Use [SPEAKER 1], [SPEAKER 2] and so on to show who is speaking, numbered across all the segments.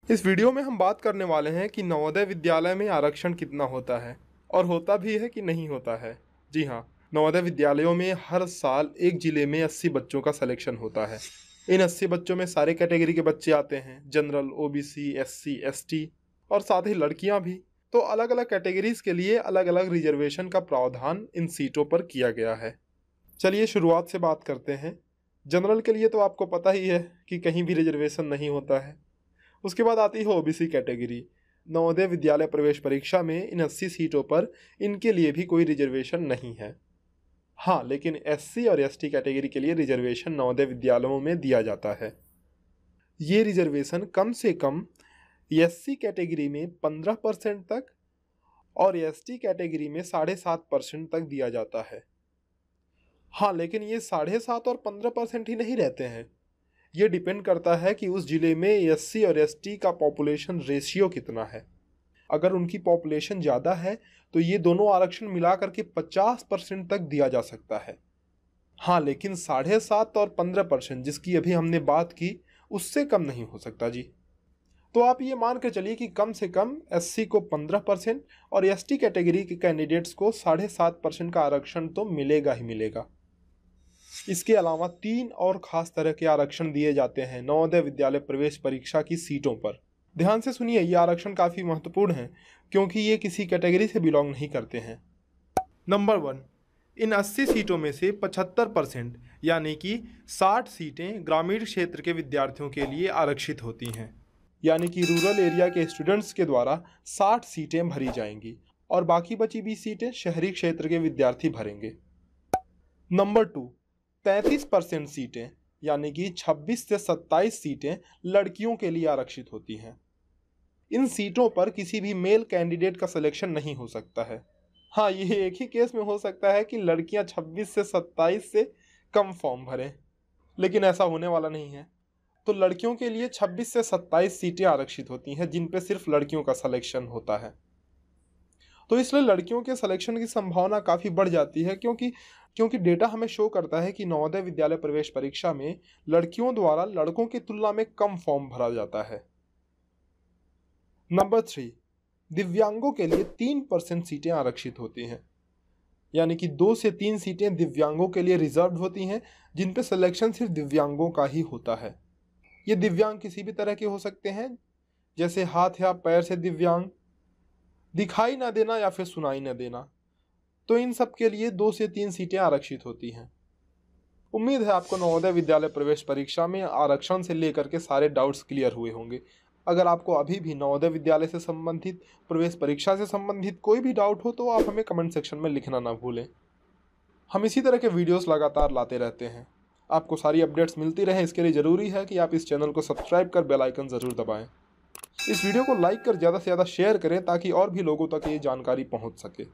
[SPEAKER 1] इस वीडियो में हम बात करने वाले हैं कि नवोदय विद्यालय में आरक्षण कितना होता है और होता भी है कि नहीं होता है। जी हाँ, नवोदय विद्यालयों में हर साल एक जिले में 80 बच्चों का सिलेक्शन होता है। इन 80 बच्चों में सारे कैटेगरी के बच्चे आते हैं, जनरल, ओबीसी, एससी, एसटी और साथ ही लड़कियां भी। तो अलग अलग कैटेगरीज के लिए अलग अलग रिजर्वेशन का प्रावधान इन सीटों पर किया गया है। चलिए शुरुआत से बात करते हैं। जनरल के लिए तो आपको पता ही है कि कहीं भी रिजर्वेशन नहीं होता है। उसके बाद आती है ओबीसी कैटेगरी। नवोदय विद्यालय प्रवेश परीक्षा में इन 80 सीटों पर इनके लिए भी कोई रिजर्वेशन नहीं है। हाँ, लेकिन एससी और एसटी कैटेगरी के लिए रिजर्वेशन नवोदय विद्यालयों में दिया जाता है। ये रिजर्वेशन कम से कम एससी कैटेगरी में 15% तक और एसटी कैटेगरी में 7.5% तक दिया जाता है। हाँ, लेकिन ये 7.5 और 15% ही नहीं रहते हैं। ये डिपेंड करता है कि उस जिले में एससी और एसटी का पॉपुलेशन रेशियो कितना है। अगर उनकी पॉपुलेशन ज़्यादा है तो ये दोनों आरक्षण मिला करके 50% तक दिया जा सकता है। हाँ, लेकिन 7.5 और 15% जिसकी अभी हमने बात की, उससे कम नहीं हो सकता जी। तो आप ये मान कर चलिए कि कम से कम एससी को 15% और एसटी कैटेगरी के कैंडिडेट्स को 7.5% का आरक्षण तो मिलेगा ही मिलेगा। इसके अलावा 3 और खास तरह के आरक्षण दिए जाते हैं नवोदय विद्यालय प्रवेश परीक्षा की सीटों पर। ध्यान से सुनिए, ये आरक्षण काफ़ी महत्वपूर्ण हैं क्योंकि ये किसी कैटेगरी से बिलोंग नहीं करते हैं। नंबर 1, इन 80 सीटों में से 75% यानी कि 60 सीटें ग्रामीण क्षेत्र के विद्यार्थियों के लिए आरक्षित होती हैं। यानी कि रूरल एरिया के स्टूडेंट्स के द्वारा 60 सीटें भरी जाएंगी और बाकी बची 20 सीटें शहरी क्षेत्र के विद्यार्थी भरेंगे। नंबर 2, 33% सीटें यानी कि 26 से 27 सीटें लड़कियों के लिए आरक्षित होती हैं। इन सीटों पर किसी भी मेल कैंडिडेट का सिलेक्शन नहीं हो सकता है। हाँ, ये एक ही केस में हो सकता है कि लड़कियां 26 से 27 से कम फॉर्म भरें, लेकिन ऐसा होने वाला नहीं है। तो लड़कियों के लिए 26 से 27 सीटें आरक्षित होती हैं जिन पे सिर्फ लड़कियों का सिलेक्शन होता है। तो इसलिए लड़कियों के सिलेक्शन की संभावना काफ़ी बढ़ जाती है क्योंकि डेटा हमें शो करता है कि नवोदय विद्यालय प्रवेश परीक्षा में लड़कियों द्वारा लड़कों की तुलना में कम फॉर्म भरा जाता है। नंबर 3, दिव्यांगों के लिए 3% सीटें आरक्षित होती हैं। यानी कि 2 से 3 सीटें दिव्यांगों के लिए रिजर्व होती हैं जिन पे सिलेक्शन सिर्फ दिव्यांगों का ही होता है। ये दिव्यांग किसी भी तरह के हो सकते हैं, जैसे हाथ या पैर से दिव्यांग, दिखाई ना देना या फिर सुनाई ना देना। तो इन सब के लिए 2 से 3 सीटें आरक्षित होती हैं। उम्मीद है आपको नवोदय विद्यालय प्रवेश परीक्षा में आरक्षण से लेकर के सारे डाउट्स क्लियर हुए होंगे। अगर आपको अभी भी नवोदय विद्यालय से संबंधित, प्रवेश परीक्षा से संबंधित कोई भी डाउट हो तो आप हमें कमेंट सेक्शन में लिखना ना भूलें। हम इसी तरह के वीडियोस लगातार लाते रहते हैं। आपको सारी अपडेट्स मिलती रहें, इसके लिए ज़रूरी है कि आप इस चैनल को सब्सक्राइब कर बेल आइकन ज़रूर दबाएँ। इस वीडियो को लाइक कर ज़्यादा से ज़्यादा शेयर करें ताकि और भी लोगों तक ये जानकारी पहुँच सके।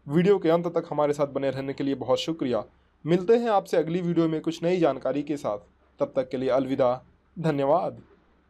[SPEAKER 1] वीडियो के अंत तक हमारे साथ बने रहने के लिए बहुत शुक्रिया। मिलते हैं आपसे अगली वीडियो में कुछ नई जानकारी के साथ। तब तक के लिए अलविदा, धन्यवाद।